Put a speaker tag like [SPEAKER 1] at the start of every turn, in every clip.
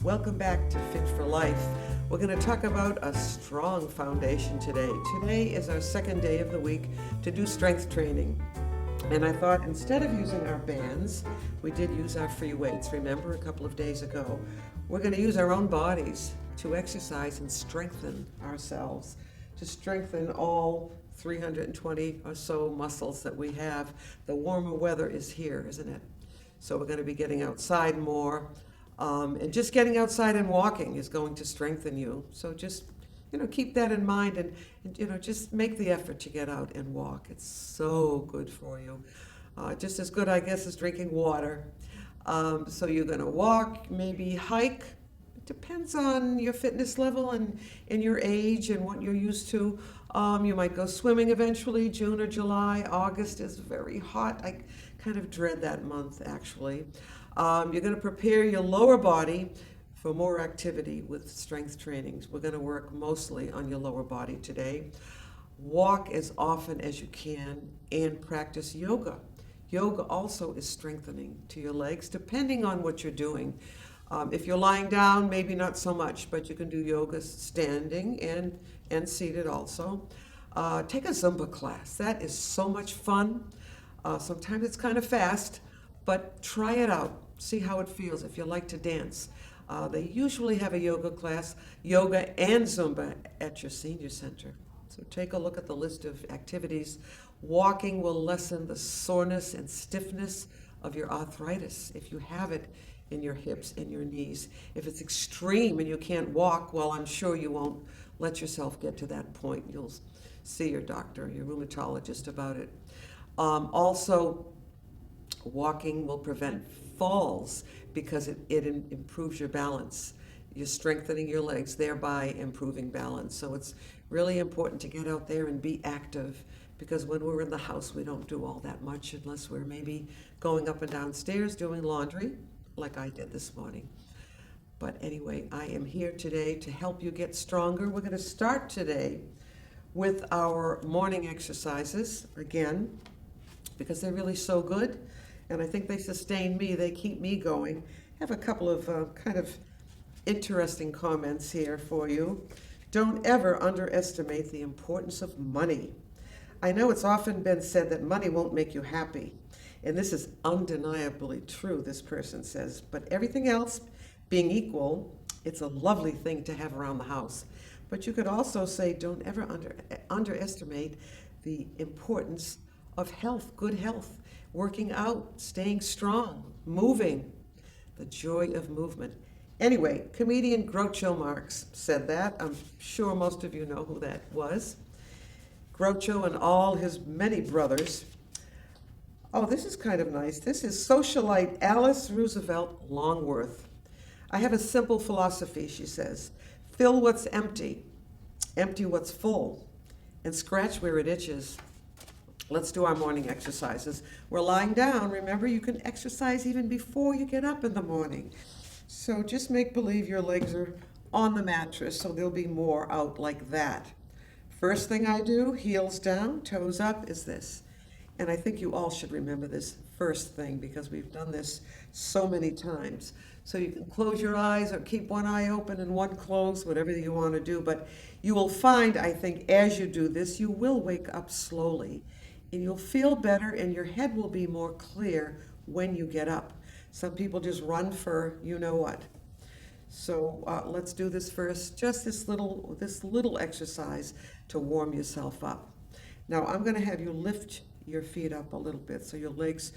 [SPEAKER 1] Welcome back to Fit for Life. We're going to talk about a strong foundation today. Today is our second day of the week to do strength training. And I thought instead of using our bands, we did use our free weights, remember, a couple of days ago. We're going to use our own bodies to exercise and strengthen ourselves, to strengthen all 320 or so muscles that we have. The warmer weather is here, isn't it? So we're going to be getting outside more. And just getting outside and walking is going to strengthen you. So just, keep that in mind and just make the effort to get out and walk. It's so good for you. Just as good, I guess, as drinking water. So you're going to walk, maybe hike. It depends on your fitness level and your age and what you're used to. You might go swimming eventually, June or July. August is very hot. I kind of dread that month, actually. You're going to prepare your lower body for more activity with strength trainings. We're going to work mostly on your lower body today. Walk as often as you can and practice yoga. Yoga also is strengthening to your legs, depending on what you're doing. If you're lying down, maybe not so much, but you can do yoga standing and seated also. Take a Zumba class. That is so much fun. Sometimes it's kind of fast, but try it out. See how it feels if you like to dance. They usually have a yoga class, yoga and Zumba at your senior center. So take a look at the list of activities. Walking will lessen the soreness and stiffness of your arthritis if you have it in your hips and your knees. If it's extreme and you can't walk, well, I'm sure you won't let yourself get to that point. You'll see your doctor, your rheumatologist about it. Also, walking will prevent falls because it improves your balance. You're strengthening your legs, thereby improving balance. So it's really important to get out there and be active, because when we're in the house, we don't do all that much unless we're maybe going up and down stairs doing laundry, like I did this morning. But anyway, I am here today to help you get stronger. We're going to start today with our morning exercises again, because they're really so good. And I think they sustain me, they keep me going. I have a couple of kind of interesting comments here for you. Don't ever underestimate the importance of money. I know it's often been said that money won't make you happy. And this is undeniably true, this person says. But everything else being equal, it's a lovely thing to have around the house. But you could also say don't ever underestimate the importance of health, good health. Working out, staying strong, moving, the joy of movement. Anyway, comedian Groucho Marx said that. I'm sure most of you know who that was. Groucho and all his many brothers. Oh, this is kind of nice. This is socialite Alice Roosevelt Longworth. I have a simple philosophy, she says. Fill what's empty, empty what's full, and scratch where it itches. Let's do our morning exercises. We're lying down. Remember, you can exercise even before you get up in the morning. So just make believe your legs are on the mattress, so there'll be more out like that. First thing I do, heels down, toes up, is this. And I think you all should remember this first thing because we've done this so many times. So you can close your eyes or keep one eye open and one closed, whatever you want to do. But you will find, I think, as you do this, you will wake up slowly. And you'll feel better and your head will be more clear when you get up. Some people just run for you know what. So let's do this first, just this little exercise to warm yourself up. Now I'm going to have you lift your feet up a little bit so your legs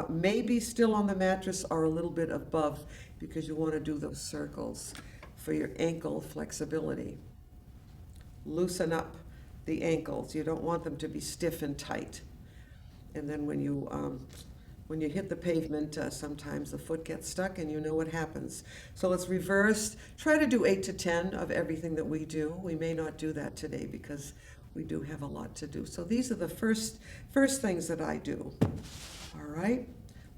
[SPEAKER 1] may be still on the mattress or a little bit above, because you want to do those circles for your ankle flexibility. Loosen up the ankles. You don't want them to be stiff and tight. And then when you hit the pavement, sometimes the foot gets stuck and you know what happens. So let's reverse. Try to do 8 to 10 of everything that we do. We may not do that today because we do have a lot to do. So these are the first things that I do. All right.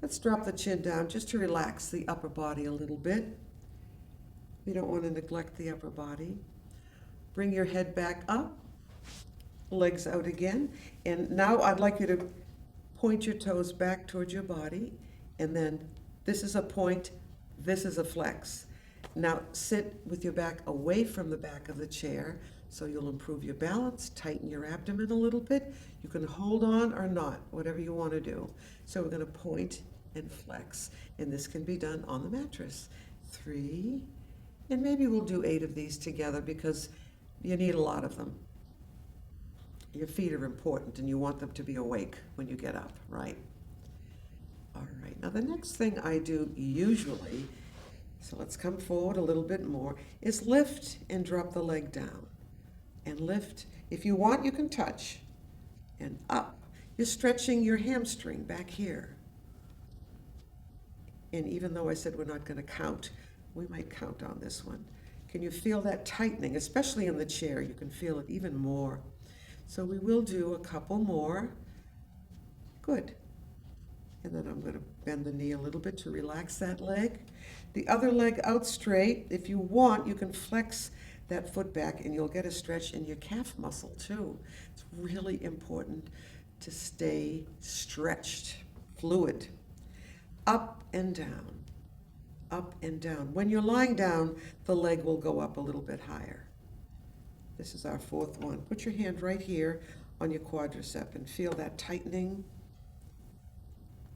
[SPEAKER 1] Let's drop the chin down just to relax the upper body a little bit. We don't want to neglect the upper body. Bring your head back up. Legs out again. And now I'd like you to point your toes back towards your body, and then this is a point This is a flex. Now sit with your back away from the back of the chair so you'll improve your balance, tighten your abdomen a little bit. You can hold on or not, whatever you want to do. So we're going to point and flex, and this can be done on the mattress. 3, and maybe we'll do 8 of these together because you need a lot of them. Your feet are important and you want them to be awake when you get up, right? All right, now the next thing I do usually, so let's come forward a little bit more, is lift and drop the leg down. And lift. If you want, you can touch. And up. You're stretching your hamstring back here. And even though I said we're not going to count, we might count on this one. Can you feel that tightening, especially in the chair? You can feel it even more. So we will do a couple more. Good. And then I'm going to bend the knee a little bit to relax that leg. The other leg out straight. If you want, you can flex that foot back and you'll get a stretch in your calf muscle too. It's really important to stay stretched, fluid. Up and down, up and down. When you're lying down, the leg will go up a little bit higher. This is our 4th one. Put your hand right here on your quadricep and feel that tightening.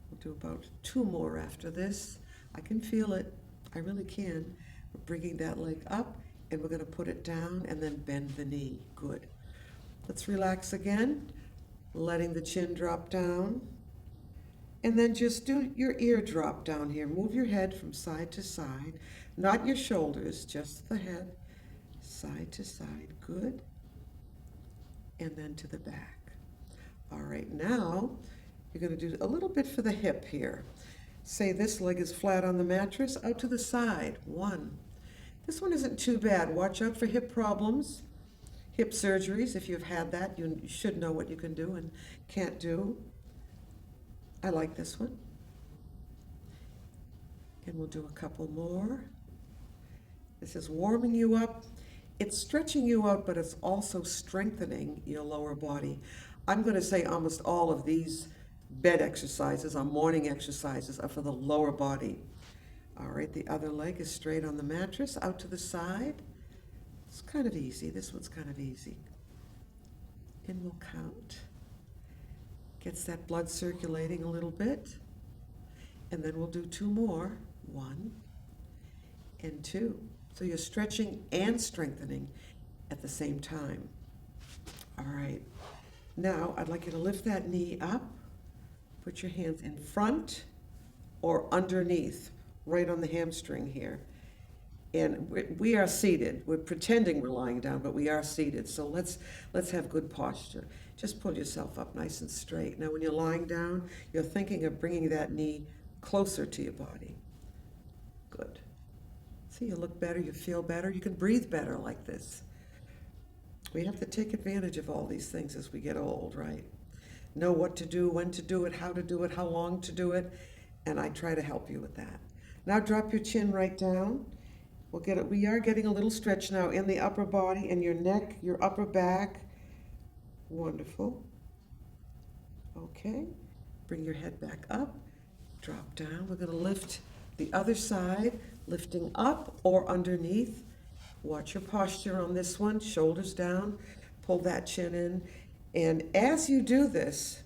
[SPEAKER 1] We'll do about 2 more after this. I can feel it. I really can. We're bringing that leg up, and we're going to put it down and then bend the knee. Good. Let's relax again, letting the chin drop down. And then just do your ear drop down here. Move your head from side to side, not your shoulders, just the head, side to side. Good. And then to the back. All right, now you're going to do a little bit for the hip here. Say this leg is flat on the mattress, out to the side. 1. This one isn't too bad. Watch out for hip problems, hip surgeries. If you've had that, you should know what you can do and can't do. I like this one. And we'll do a couple more. This is warming you up. It's stretching you out, but it's also strengthening your lower body. I'm going to say almost all of these bed exercises, our morning exercises, are for the lower body. All right, the other leg is straight on the mattress, out to the side. It's kind of easy. This one's kind of easy. And we'll count. Gets that blood circulating a little bit. And then we'll do 2 more. 1 and 2. So you're stretching and strengthening at the same time. All right. Now I'd like you to lift that knee up. Put your hands in front or underneath, right on the hamstring here. And we are seated. We're pretending we're lying down, but we are seated. So let's have good posture. Just pull yourself up nice and straight. Now when you're lying down, you're thinking of bringing that knee closer to your body. Good. See, you look better, you feel better, you can breathe better like this. We have to take advantage of all these things as we get old, right? Know what to do, when to do it, how long to do it, and I try to help you with that. Now drop your chin right down. We are getting a little stretch now in the upper body and your neck, your upper back. Wonderful. Okay, bring your head back up, drop down. We're going to lift the other side, lifting up or underneath. Watch your posture on this one, shoulders down, pull that chin in. And as you do this,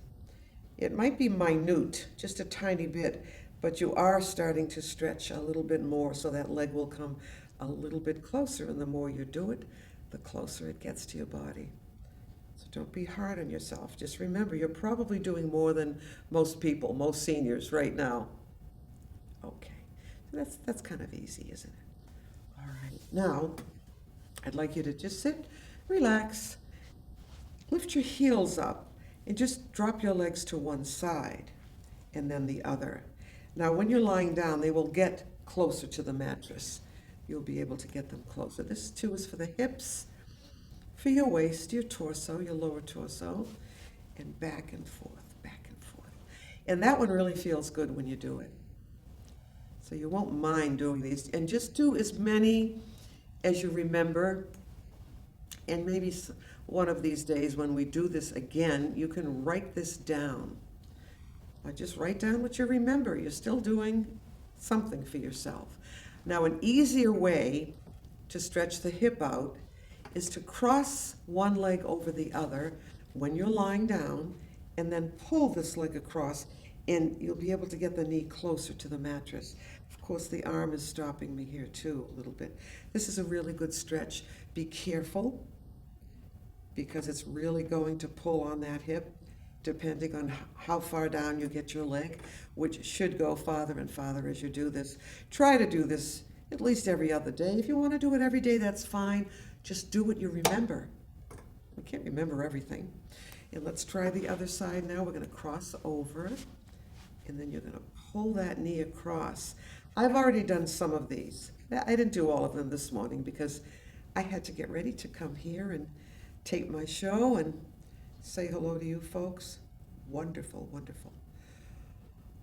[SPEAKER 1] it might be minute, just a tiny bit, but you are starting to stretch a little bit more, so that leg will come a little bit closer, and the more you do it, the closer it gets to your body. So don't be hard on yourself. Just remember, you're probably doing more than most people, most seniors right now. Okay, so that's kind of easy, isn't it? All right, now I'd like you to just sit, relax, lift your heels up, and just drop your legs to one side and then the other. Now when you're lying down, they will get closer to the mattress. You'll be able to get them closer. This too is for the hips, for your waist, your torso, your lower torso, and back and forth, back and forth. And that one really feels good when you do it. So you won't mind doing these. And just do as many as you remember. And maybe one of these days when we do this again, you can write this down. Just write down what you remember. You're still doing something for yourself. Now, an easier way to stretch the hip out is to cross one leg over the other when you're lying down, and then pull this leg across, and you'll be able to get the knee closer to the mattress. Of course, the arm is stopping me here too a little bit. This is a really good stretch. Be careful, because it's really going to pull on that hip depending on how far down you get your leg, which should go farther and farther as you do this. Try to do this at least every other day. If you want to do it every day, that's fine. Just do what you remember. We can't remember everything. And let's try the other side now. We're going to cross over, and then you're going to pull that knee across. I've already done some of these. I didn't do all of them this morning because I had to get ready to come here and tape my show and say hello to you folks. Wonderful, wonderful.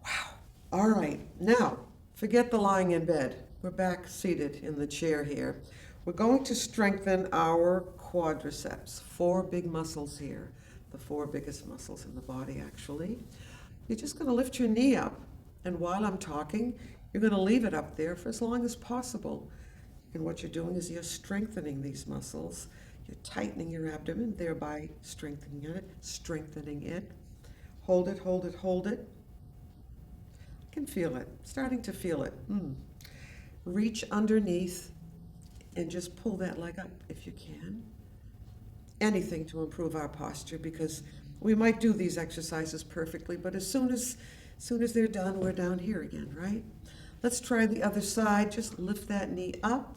[SPEAKER 1] Wow. All right. Now, forget the lying in bed. We're back seated in the chair here. We're going to strengthen our quadriceps, 4 big muscles here, the 4 biggest muscles in the body, actually. You're just going to lift your knee up, and while I'm talking, you're going to leave it up there for as long as possible. And what you're doing is you're strengthening these muscles. You're tightening your abdomen, thereby strengthening it. Hold it, hold it, hold it. I can feel it, starting to feel it. Reach underneath and just pull that leg up if you can. Anything to improve our posture, because we might do these exercises perfectly, but as soon as they're done, we're down here again, right? Let's try the other side. Just lift that knee up,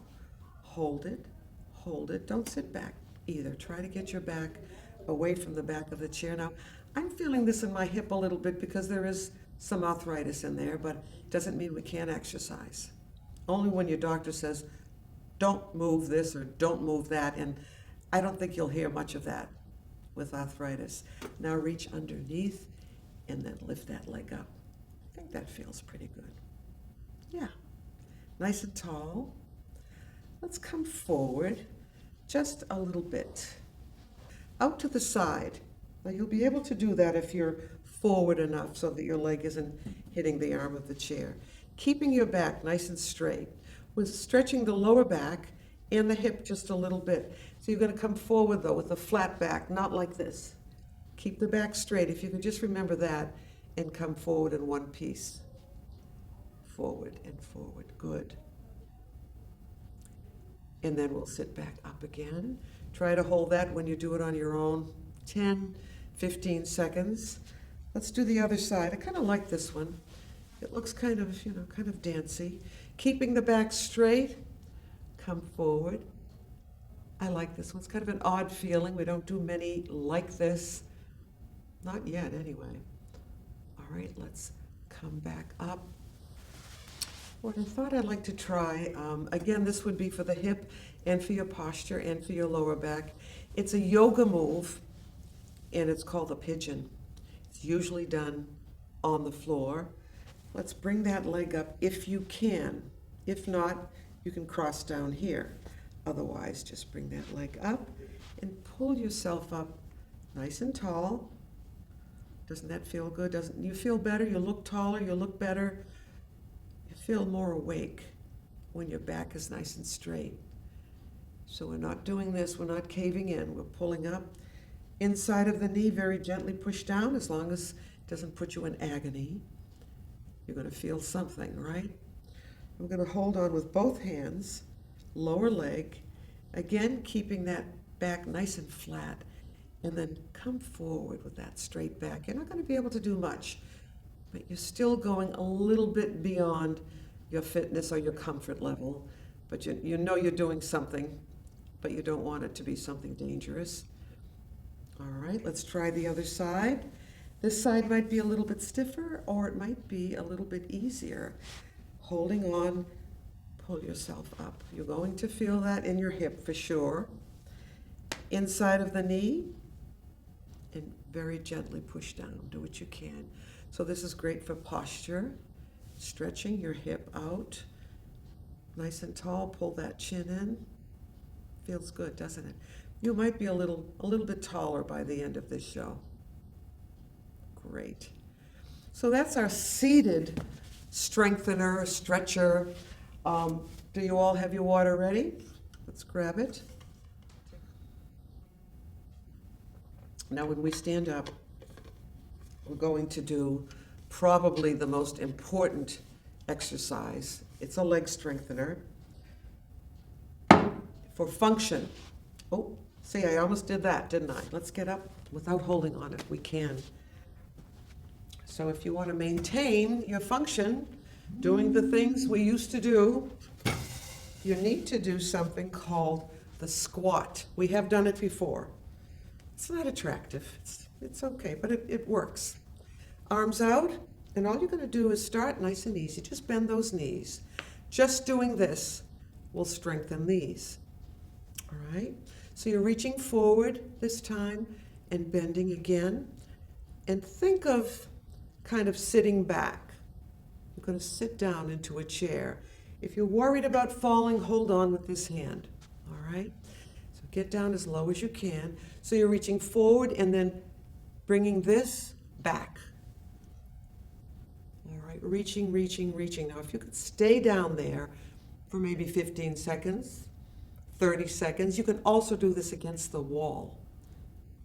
[SPEAKER 1] hold it, hold it. Don't sit back either. Try to get your back away from the back of the chair. Now, I'm feeling this in my hip a little bit because there is some arthritis in there, but it doesn't mean we can't exercise. Only when your doctor says, don't move this or don't move that, and I don't think you'll hear much of that with arthritis. Now reach underneath and then lift that leg up. I think that feels pretty good. Yeah, nice and tall. Let's come forward just a little bit. Out to the side. Now you'll be able to do that if you're forward enough so that your leg isn't hitting the arm of the chair. Keeping your back nice and straight. We're stretching the lower back and the hip just a little bit. So you're going to come forward though with a flat back, not like this. Keep the back straight. If you can just remember that and come forward in one piece. Forward and forward. Good. And then we'll sit back up again. Try to hold that when you do it on your own. 10, 15 seconds. Let's do the other side. I kind of like this one. It looks kind of, kind of dancey. Keeping the back straight, come forward. I like this one. It's kind of an odd feeling. We don't do many like this. Not yet, anyway. All right, let's come back up. What I thought I'd like to try, again, this would be for the hip and for your posture and for your lower back. It's a yoga move, and it's called a pigeon. It's usually done on the floor. Let's bring that leg up if you can. If not, you can cross down here. Otherwise, just bring that leg up and pull yourself up nice and tall. Doesn't that feel good? Doesn't you feel better? You look taller, you look better. You feel more awake when your back is nice and straight. So we're not doing this, we're not caving in. We're pulling up. Inside of the knee, very gently push down as long as it doesn't put you in agony. You're going to feel something, right? We're going to hold on with both hands, lower leg, again keeping that back nice and flat, and then come forward with that straight back. You're not going to be able to do much, but you're still going a little bit beyond your fitness or your comfort level, but you know you're doing something, but you don't want it to be something dangerous. All right, let's try the other side. This side might be a little bit stiffer, or it might be a little bit easier. Holding on, pull yourself up. You're going to feel that in your hip for sure. Inside of the knee, and very gently push down. Do what you can. So this is great for posture, stretching your hip out. Nice and tall, pull that chin in. Feels good, doesn't it? You might be a little bit taller by the end of this show. Great. So that's our seated strengthener, stretcher. Do you all have your water ready? Let's grab it. Now when we stand up, we're going to do probably the most important exercise. It's a leg strengthener for function. Oh, see, I almost did that, didn't I? Let's get up without holding on it. We can. So if you want to maintain your function, doing the things we used to do, you need to do something called the squat. We have done it before. It's not attractive. It's okay, but it works. Arms out, and all you're going to do is start nice and easy. Just bend those knees. Just doing this will strengthen these. All right? So you're reaching forward this time and bending again. And think of kind of sitting back. You're going to sit down into a chair. If you're worried about falling, hold on with this hand. All right? So get down as low as you can. So you're reaching forward and then bringing this back. All right, reaching, reaching, reaching. Now, if you could stay down there for maybe 15 seconds, 30 seconds, you can also do this against the wall.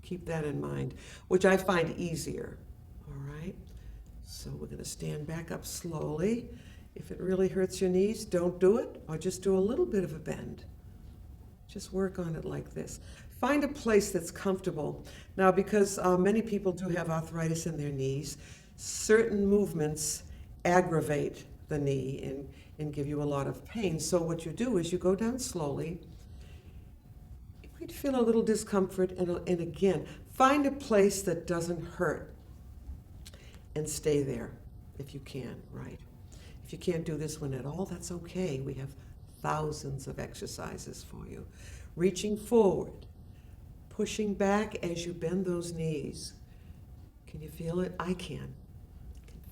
[SPEAKER 1] Keep that in mind, which I find easier. All right, so we're going to stand back up slowly. If it really hurts your knees, don't do it, or just do a little bit of a bend. Just work on it like this. Find a place that's comfortable. Now, because many people do have arthritis in their knees, certain movements aggravate the knee and give you a lot of pain. So what you do is you go down slowly. You might feel a little discomfort, and again, find a place that doesn't hurt and stay there if you can, right? If you can't do this one at all, that's okay. We have thousands of exercises for you. Reaching forward, pushing back as you bend those knees. Can you feel it? I can.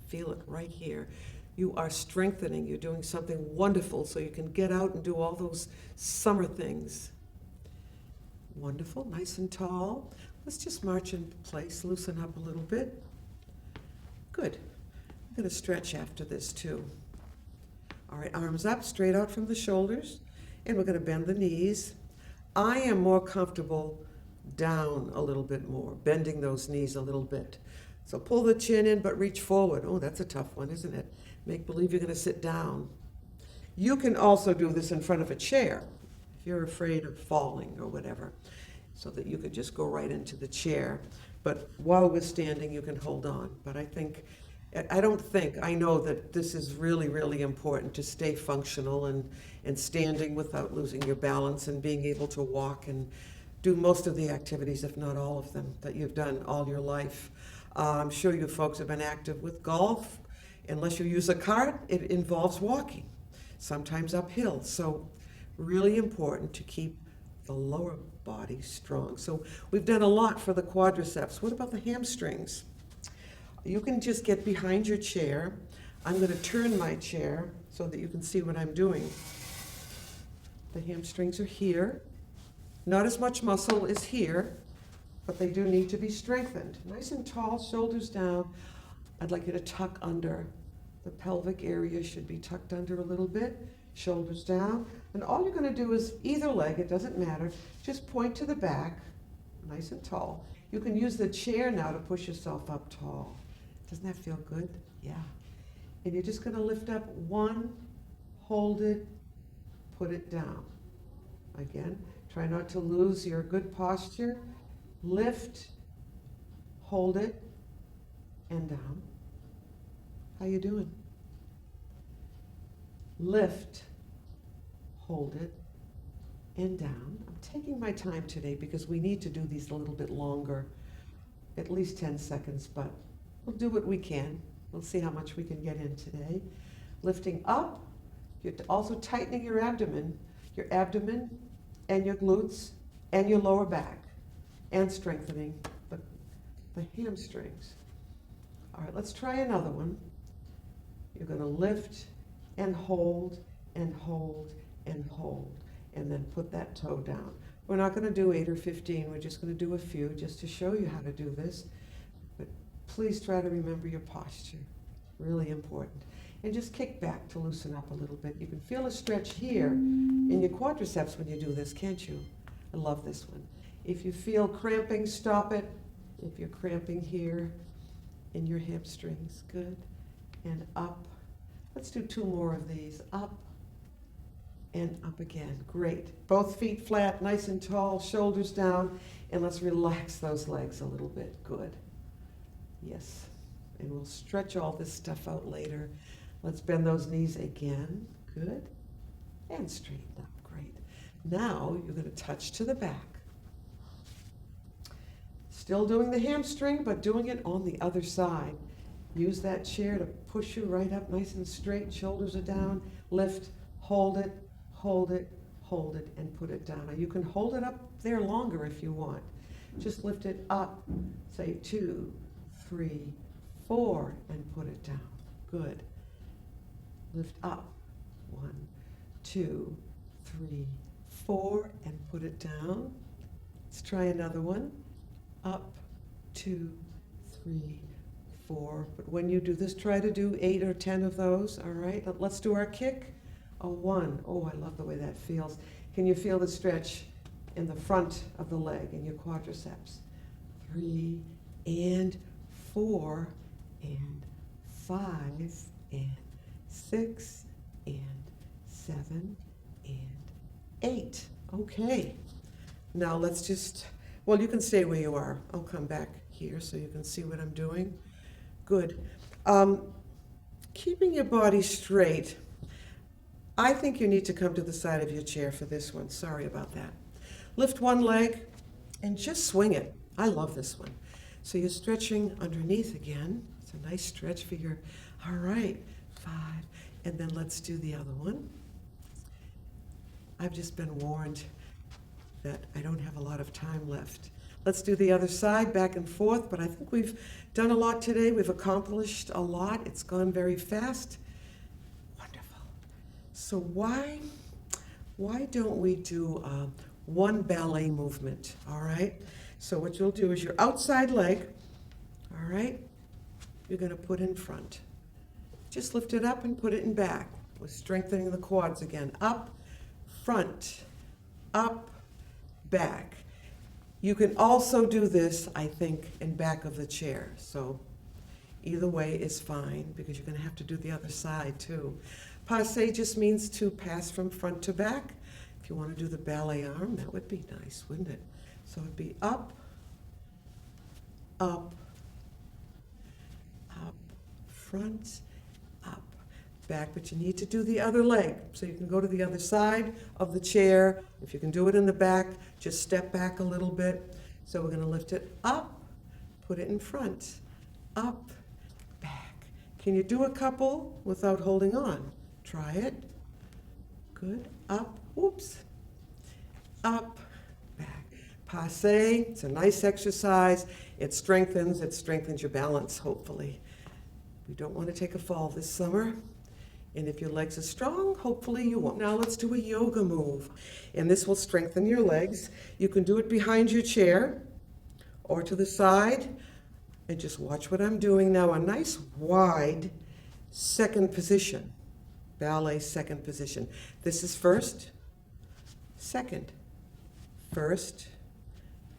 [SPEAKER 1] Feel it right here. You are strengthening. You're doing something wonderful so you can get out and do all those summer things. Wonderful, nice and tall. Let's just march into place, loosen up a little bit. Good. I'm going to stretch after this too. All right, arms up, straight out from the shoulders, and we're going to bend the knees. I am more comfortable down a little bit more, bending those knees a little bit. So pull the chin in, but reach forward. Oh, that's a tough one, isn't it? Make believe you're going to sit down. You can also do this in front of a chair if you're afraid of falling or whatever, so that you could just go right into the chair. But while we're standing, you can hold on. But I know that this is really, really important to stay functional and standing without losing your balance and being able to walk and do most of the activities, if not all of them, that you've done all your life. I'm sure you folks have been active with golf. Unless you use a cart, it involves walking, sometimes uphill. So really important to keep the lower body strong. So we've done a lot for the quadriceps. What about the hamstrings? You can just get behind your chair. I'm going to turn my chair so that you can see what I'm doing. The hamstrings are here. Not as much muscle is here, but they do need to be strengthened. Nice and tall, shoulders down. I'd like you to tuck under. The pelvic area should be tucked under a little bit, shoulders down. And all you're going to do is either leg, it doesn't matter, just point to the back, nice and tall. You can use the chair now to push yourself up tall. Doesn't that feel good? Yeah. And you're just going to lift up one, hold it, put it down. Again, try not to lose your good posture. Lift, hold it, and down. How you doing? Lift, hold it, and down. I'm taking my time today because we need to do these a little bit longer, at least 10 seconds, but we'll do what we can. We'll see how much we can get in today. Lifting up, you're also tightening your abdomen and your glutes and your lower back, and strengthening the hamstrings. All right, let's try another one. You're going to lift and hold and hold and hold, and then put that toe down. We're not going to do 8 or 15. We're just going to do a few just to show you how to do this. But please try to remember your posture. Really important. And just kick back to loosen up a little bit. You can feel a stretch here in your quadriceps when you do this, can't you? I love this one. If you feel cramping, stop it. If you're cramping here in your hamstrings, good. And up. Let's do 2 more of these. Up and up again. Great. Both feet flat, nice and tall, shoulders down, and let's relax those legs a little bit. Good. Yes. And we'll stretch all this stuff out later. Let's bend those knees again. Good. And straighten up. Great. Now you're going to touch to the back. Still doing the hamstring, but doing it on the other side. Use that chair to push you right up nice and straight. Shoulders are down. Lift. Hold it. Hold it. Hold it. And put it down. Now you can hold it up there longer if you want. Just lift it up. Say 2, 3, 4, and put it down. Good. Lift up. 1, 2, 3, 4, and put it down. Let's try another one. Up, 2, 3, 4. But when you do this, try to do 8 or 10 of those. All right. Let's do our kick. A 1. Oh, I love the way that feels. Can you feel the stretch in the front of the leg, in your quadriceps? 3 and 4 and 5 and 6 and 7 and 8. Okay. Now let's just, well, you can stay where you are. I'll come back here so you can see what I'm doing. Good. Keeping your body straight. I think you need to come to the side of your chair for this one. Sorry about that. Lift one leg and just swing it. I love this one. So you're stretching underneath again. It's a nice stretch for your, all right, 5. And then let's do the other one. I've just been warned that I don't have a lot of time left. Let's do the other side, back and forth, but I think we've done a lot today. We've accomplished a lot. It's gone very fast. Wonderful. So why don't we do one ballet movement, all right? So what you'll do is your outside leg, all right, you're gonna put in front. Just lift it up and put it in back. We're strengthening the quads again. Up, front, up, back. You can also do this, I think, in back of the chair. So either way is fine because you're going to have to do the other side too. Passe just means to pass from front to back. If you want to do the ballet arm, that would be nice, wouldn't it? So it'd be up, up, up, front, up, back. But you need to do the other leg. So you can go to the other side of the chair. If you can do it in the back, just step back a little bit. So we're going to lift it up, put it in front, up, back. Can you do a couple without holding on? Try it. Good. Up, whoops, up, back. Passe, it's a nice exercise. It strengthens your balance, hopefully. We don't want to take a fall this summer. And if your legs are strong, hopefully you won't. Now let's do a yoga move. And this will strengthen your legs. You can do it behind your chair or to the side. And just watch what I'm doing now. A nice wide second position. Ballet second position. This is first, second, first,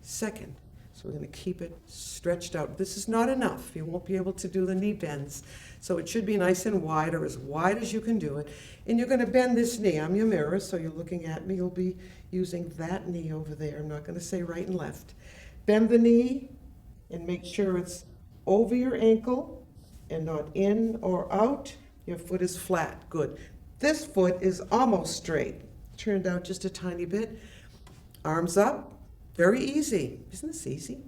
[SPEAKER 1] second. So we're going to keep it stretched out. This is not enough. You won't be able to do the knee bends. So it should be nice and wide, or as wide as you can do it. And you're going to bend this knee. I'm your mirror, so you're looking at me. You'll be using that knee over there. I'm not going to say right and left. Bend the knee and make sure it's over your ankle and not in or out. Your foot is flat. Good. This foot is almost straight. Turned out just a tiny bit. Arms up. Very easy. Isn't this easy?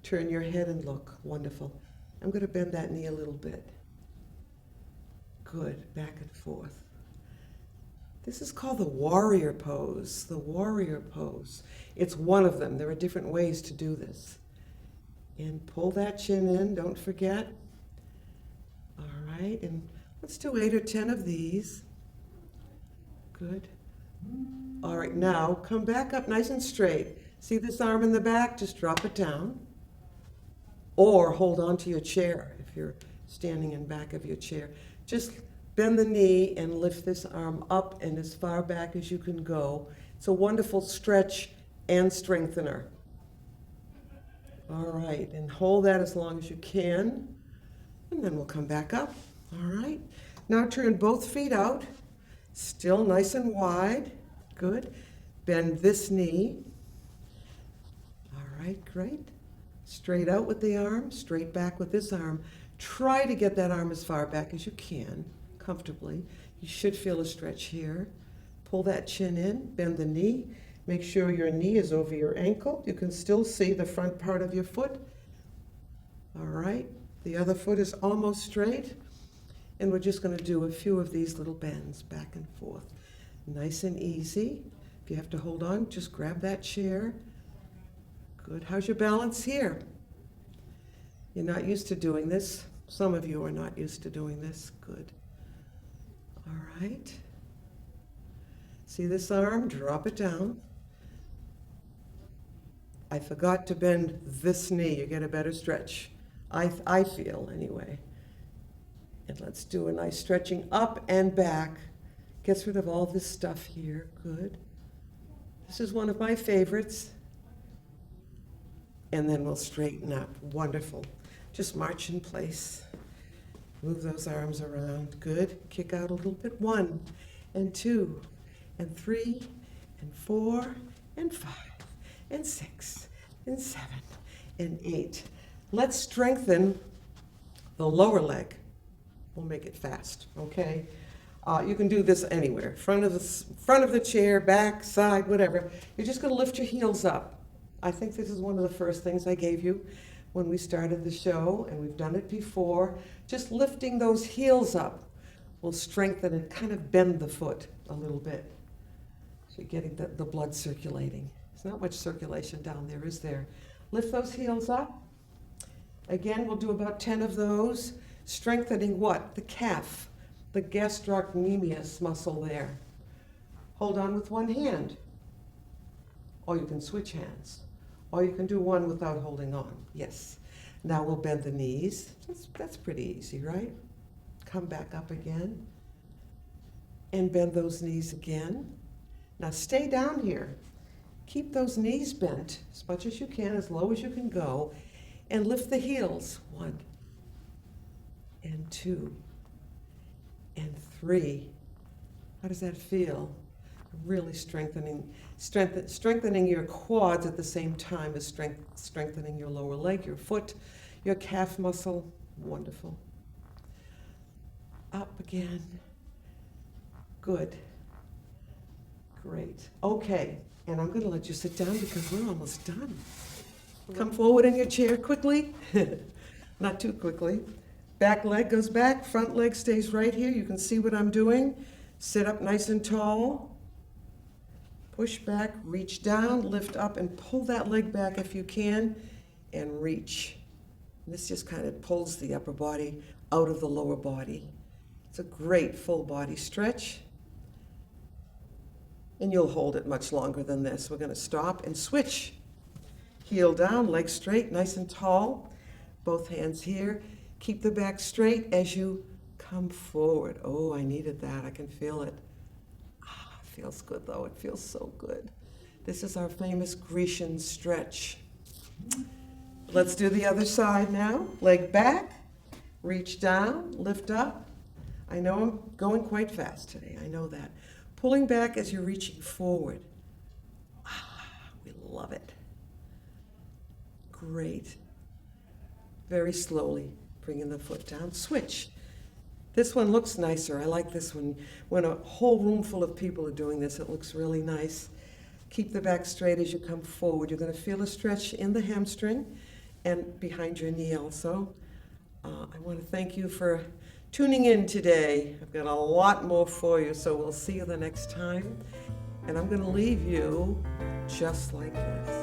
[SPEAKER 1] Turn your head and look. Wonderful. I'm going to bend that knee a little bit. Good. Back and forth. This is called the warrior pose. The warrior pose. It's one of them. There are different ways to do this. And pull that chin in. Don't forget. All right. And let's do 8 or 10 of these. Good. All right. Now come back up nice and straight. See this arm in the back? Just drop it down. Or hold on to your chair if you're standing in back of your chair. Just bend the knee and lift this arm up and as far back as you can go. It's a wonderful stretch and strengthener. All right, and hold that as long as you can. And then we'll come back up. All right. Now turn both feet out. Still nice and wide. Good. Bend this knee. All right, great. Straight out with the arm, straight back with this arm. Try to get that arm as far back as you can, comfortably. You should feel a stretch here. Pull that chin in, bend the knee. Make sure your knee is over your ankle. You can still see the front part of your foot. All right. The other foot is almost straight. And we're just going to do a few of these little bends back and forth. Nice and easy. If you have to hold on, just grab that chair. Good. How's your balance here? You're not used to doing this. Some of you are not used to doing this. Good. All right. See this arm? Drop it down. I forgot to bend this knee. You get a better stretch. I feel anyway. And let's do a nice stretching up and back. Gets rid of all this stuff here. Good. This is one of my favorites. And then we'll straighten up. Wonderful. Just march in place. Move those arms around. Good. Kick out a little bit. 1 and 2 and 3 and 4 and 5 and 6 and 7 and 8. Let's strengthen the lower leg. We'll make it fast, okay? You can do this anywhere. Front of the chair, back, side, whatever. You're just going to lift your heels up. I think this is one of the first things I gave you when we started the show, and we've done it before. Just lifting those heels up will strengthen and kind of bend the foot a little bit. So you're getting the blood circulating. There's not much circulation down there, is there? Lift those heels up. Again, we'll do about 10 of those. Strengthening what? The calf, the gastrocnemius muscle there. Hold on with one hand. Or you can switch hands. Or you can do one without holding on. Yes. Now we'll bend the knees. That's pretty easy, right? Come back up again. And bend those knees again. Now stay down here. Keep those knees bent as much as you can, as low as you can go. And lift the heels. 1 and 2 and 3. How does that feel? Really strengthening your quads at the same time as strengthening your lower leg, your foot, your calf muscle. Wonderful. Up again. Good. Great. Okay, and I'm going to let you sit down because we're almost done. Come forward in your chair quickly. Not too quickly. Back leg goes back, front leg stays right here. You can see what I'm doing. Sit up nice and tall. Push back, reach down, lift up, and pull that leg back if you can, and reach. And this just kind of pulls the upper body out of the lower body. It's a great full body stretch. And you'll hold it much longer than this. We're going to stop and switch. Heel down, legs straight, nice and tall. Both hands here. Keep the back straight as you come forward. Oh, I needed that. I can feel it. Feels good though. It feels so good. This is our famous Grecian stretch. Let's do the other side now. Leg back, reach down, lift up. I know I'm going quite fast today. I know that. Pulling back as you're reaching forward. We love it. Great. Very slowly, bringing the foot down. Switch. This one looks nicer. I like this one. When a whole room full of people are doing this, it looks really nice. Keep the back straight as you come forward. You're going to feel a stretch in the hamstring and behind your knee also. I want to thank you for tuning in today. I've got a lot more for you, so we'll see you the next time. And I'm going to leave you just like this.